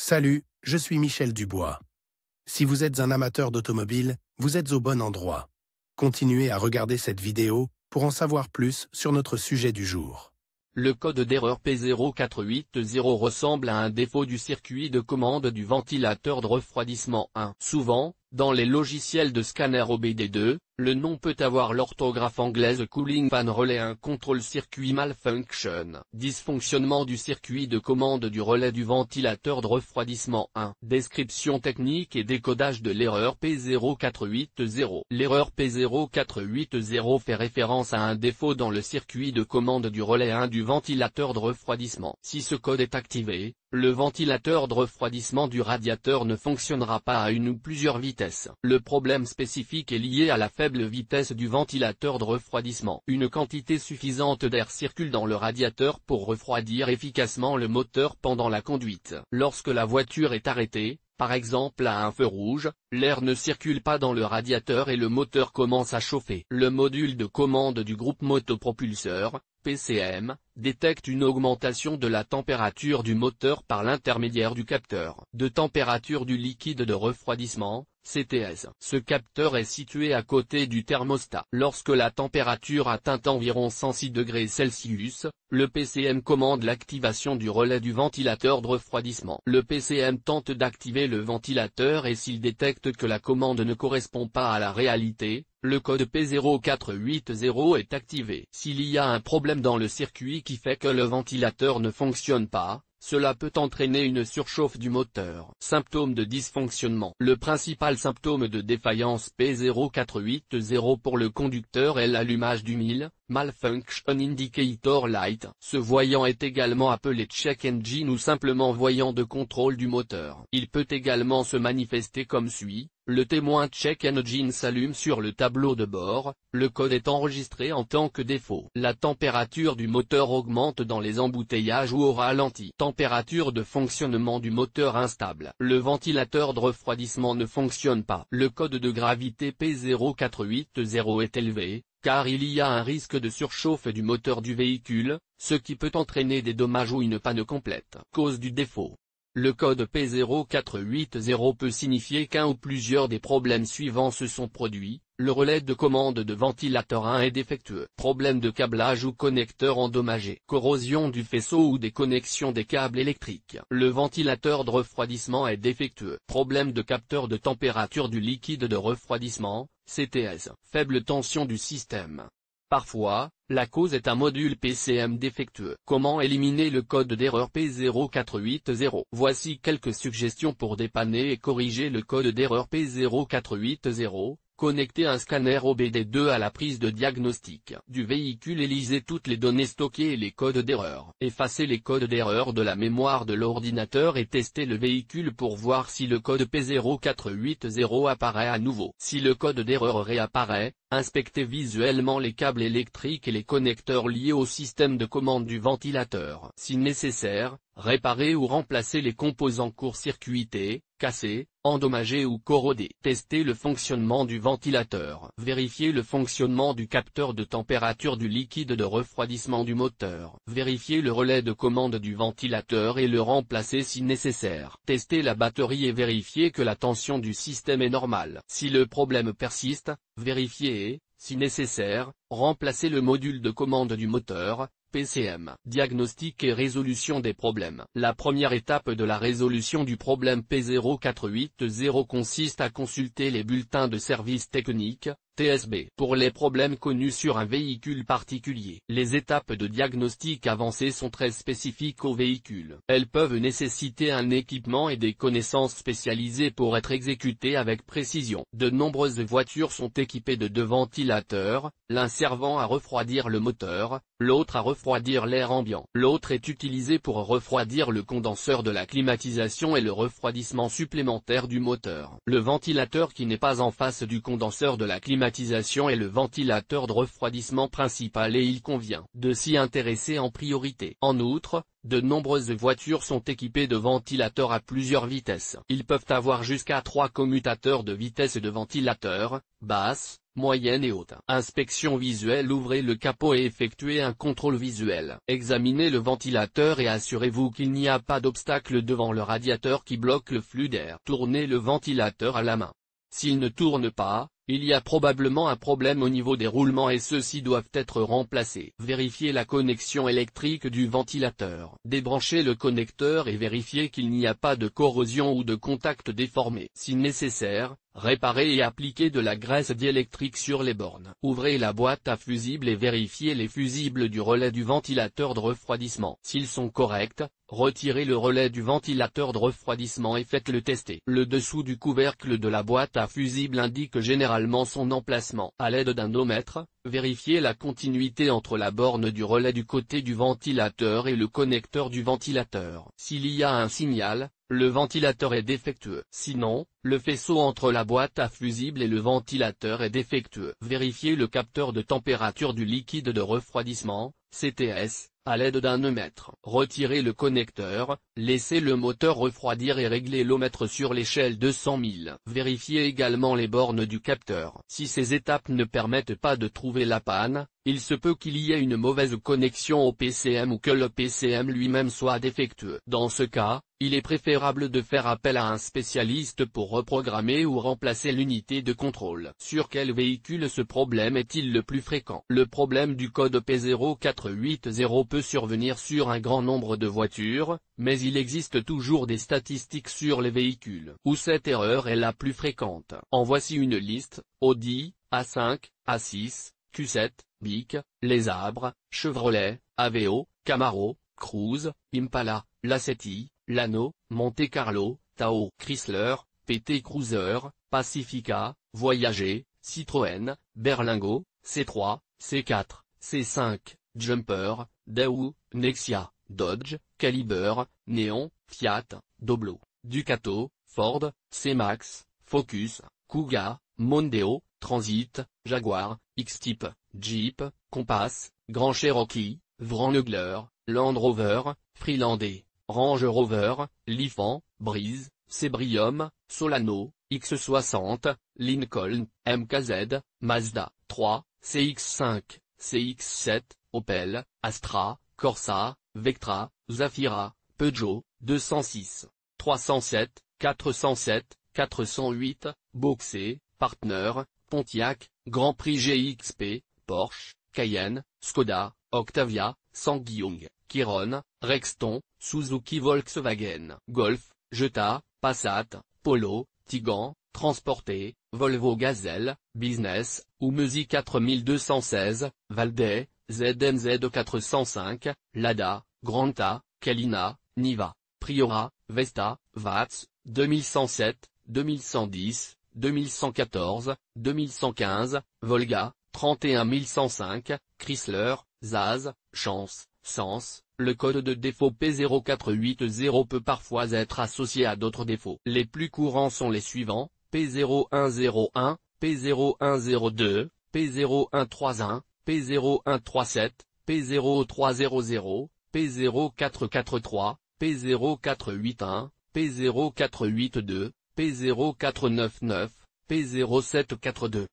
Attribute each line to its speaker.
Speaker 1: Salut, je suis Michel Dubois. Si vous êtes un amateur d'automobile, vous êtes au bon endroit. Continuez à regarder cette vidéo pour en savoir plus sur notre sujet du jour.
Speaker 2: Le code d'erreur P0480 ressemble à un défaut du circuit de commande du ventilateur de refroidissement 1. Souvent, dans les logiciels de scanner OBD2, le nom peut avoir l'orthographe anglaise Cooling Fan Relay 1 Control Circuit Malfunction. Dysfonctionnement du circuit de commande du relais du ventilateur de refroidissement 1. Description technique et décodage de l'erreur P0480. L'erreur P0480 fait référence à un défaut dans le circuit de commande du relais 1 du ventilateur de refroidissement. Si ce code est activé, le ventilateur de refroidissement du radiateur ne fonctionnera pas à une ou plusieurs vitesses. Le problème spécifique est lié à la faible vitesse du ventilateur de refroidissement. Une quantité suffisante d'air circule dans le radiateur pour refroidir efficacement le moteur pendant la conduite. Lorsque la voiture est arrêtée, par exemple à un feu rouge, l'air ne circule pas dans le radiateur et le moteur commence à chauffer. Le module de commande du groupe motopropulseur, PCM, détecte une augmentation de la température du moteur par l'intermédiaire du capteur de température du liquide de refroidissement, CTS. Ce capteur est situé à côté du thermostat. Lorsque la température atteint environ 106 degrés Celsius, le PCM commande l'activation du relais du ventilateur de refroidissement. Le PCM tente d'activer le ventilateur et s'il détecte que la commande ne correspond pas à la réalité, le code P0480 est activé. S'il y a un problème dans le circuit qui fait que le ventilateur ne fonctionne pas, cela peut entraîner une surchauffe du moteur. Symptômes de dysfonctionnement. Le principal symptôme de défaillance P0480 pour le conducteur est l'allumage du Malfunction Indicator Light. Ce voyant est également appelé Check Engine ou simplement voyant de contrôle du moteur. Il peut également se manifester comme suit. Le témoin Check Engine s'allume sur le tableau de bord, le code est enregistré en tant que défaut. La température du moteur augmente dans les embouteillages ou au ralenti. Température de fonctionnement du moteur instable. Le ventilateur de refroidissement ne fonctionne pas. Le code de gravité P0480 est élevé, car il y a un risque de surchauffe du moteur du véhicule, ce qui peut entraîner des dommages ou une panne complète. Cause du défaut. Le code P0480 peut signifier qu'un ou plusieurs des problèmes suivants se sont produits. Le relais de commande de ventilateur 1 est défectueux. Problème de câblage ou connecteur endommagé. Corrosion du faisceau ou des connexions des câbles électriques. Le ventilateur de refroidissement est défectueux. Problème de capteur de température du liquide de refroidissement, CTS. Faible tension du système. Parfois, la cause est un module PCM défectueux. Comment éliminer le code d'erreur P0480? Voici quelques suggestions pour dépanner et corriger le code d'erreur P0480. Connectez un scanner OBD2 à la prise de diagnostic du véhicule et lisez toutes les données stockées et les codes d'erreur. Effacez les codes d'erreur de la mémoire de l'ordinateur et testez le véhicule pour voir si le code P0480 apparaît à nouveau. Si le code d'erreur réapparaît, inspectez visuellement les câbles électriques et les connecteurs liés au système de commande du ventilateur. Si nécessaire, réparez ou remplacez les composants court-circuités, cassés, endommagés ou corrodés. Testez le fonctionnement du ventilateur. Vérifiez le fonctionnement du capteur de température du liquide de refroidissement du moteur. Vérifiez le relais de commande du ventilateur et le remplacez si nécessaire. Testez la batterie et vérifiez que la tension du système est normale. Si le problème persiste, vérifiez et, si nécessaire, remplacez le module de commande du moteur, PCM. Diagnostic et résolution des problèmes. La première étape de la résolution du problème P0480 consiste à consulter les bulletins de service technique, TSB. Pour les problèmes connus sur un véhicule particulier, les étapes de diagnostic avancé sont très spécifiques au véhicule. Elles peuvent nécessiter un équipement et des connaissances spécialisées pour être exécutées avec précision. De nombreuses voitures sont équipées de deux ventilateurs, l'un servant à refroidir le moteur, l'autre à refroidir l'air ambiant. L'autre est utilisé pour refroidir le condenseur de la climatisation et le refroidissement supplémentaire du moteur. Le ventilateur qui n'est pas en face du condenseur de la climatisation climatisation est le ventilateur de refroidissement principal et il convient de s'y intéresser en priorité. En outre, de nombreuses voitures sont équipées de ventilateurs à plusieurs vitesses. Ils peuvent avoir jusqu'à 3 commutateurs de vitesse de ventilateur, basse, moyenne et haute. Inspection visuelle. Ouvrez le capot et effectuez un contrôle visuel. Examinez le ventilateur et assurez-vous qu'il n'y a pas d'obstacle devant le radiateur qui bloque le flux d'air. Tournez le ventilateur à la main. S'il ne tourne pas, il y a probablement un problème au niveau des roulements et ceux-ci doivent être remplacés. Vérifiez la connexion électrique du ventilateur. Débranchez le connecteur et vérifiez qu'il n'y a pas de corrosion ou de contact déformé. Si nécessaire, réparez et appliquez de la graisse diélectrique sur les bornes. Ouvrez la boîte à fusibles et vérifiez les fusibles du relais du ventilateur de refroidissement. S'ils sont corrects, retirez le relais du ventilateur de refroidissement et faites-le tester. Le dessous du couvercle de la boîte à fusibles indique généralement son emplacement. À l'aide d'un ohmètre, vérifiez la continuité entre la borne du relais du côté du ventilateur et le connecteur du ventilateur. S'il y a un signal, le ventilateur est défectueux. Sinon, le faisceau entre la boîte à fusibles et le ventilateur est défectueux. Vérifiez le capteur de température du liquide de refroidissement, CTS, à l'aide d'un ohmètre. Retirez le connecteur, laissez le moteur refroidir et réglez l'ohmètre sur l'échelle de 100 000. Vérifiez également les bornes du capteur. Si ces étapes ne permettent pas de trouver la panne, il se peut qu'il y ait une mauvaise connexion au PCM ou que le PCM lui-même soit défectueux. Dans ce cas, il est préférable de faire appel à un spécialiste pour reprogrammer ou remplacer l'unité de contrôle. Sur quel véhicule ce problème est-il le plus fréquent? Le problème du code P0480 peut survenir sur un grand nombre de voitures, mais il existe toujours des statistiques sur les véhicules où cette erreur est la plus fréquente. En voici une liste: Audi, A5, A6, Q7, Bic, Les Arbres, Chevrolet, Aveo, Camaro, Cruze, Impala, Lacetti, Lano, Monte Carlo, Tao, Chrysler, PT Cruiser, Pacifica, Voyager, Citroën, Berlingo, C3, C4, C5, Jumper, Daewoo, Nexia, Dodge, Caliber, Néon, Fiat, Doblo, Ducato, Ford, C-Max, Focus, Kuga, Mondeo, Transit, Jaguar, X-Type, Jeep, Compass, Grand Cherokee, Wrangler, Land Rover, Freelander, Range Rover, Lifan, Breeze, Cebrium, Solano, X60, Lincoln, MKZ, Mazda 3, CX5, CX7, Opel, Astra, Corsa, Vectra, Zafira, Peugeot, 206, 307, 407, 408, Boxer, Partner, Pontiac, Grand Prix GXP, Porsche, Cayenne, Skoda, Octavia, Sangyong, Chiron, Rexton, Suzuki, Volkswagen, Golf, Jetta, Passat, Polo, Tiguan, Transporté, Volvo Gazelle, Business, ou Musi 4216, Valdez, ZMZ 405, Lada, Granta, Kalina, Niva, Priora, Vesta, Vats, 2107, 2110, 2114, 2115, Volga, 31105, Chrysler, Zaz, Chance, Sens. Le code de défaut P0480 peut parfois être associé à d'autres défauts. Les plus courants sont les suivants: P0101, P0102, P0131, P0137, P0300, P0443, P0481, P0482, P0499, P0742.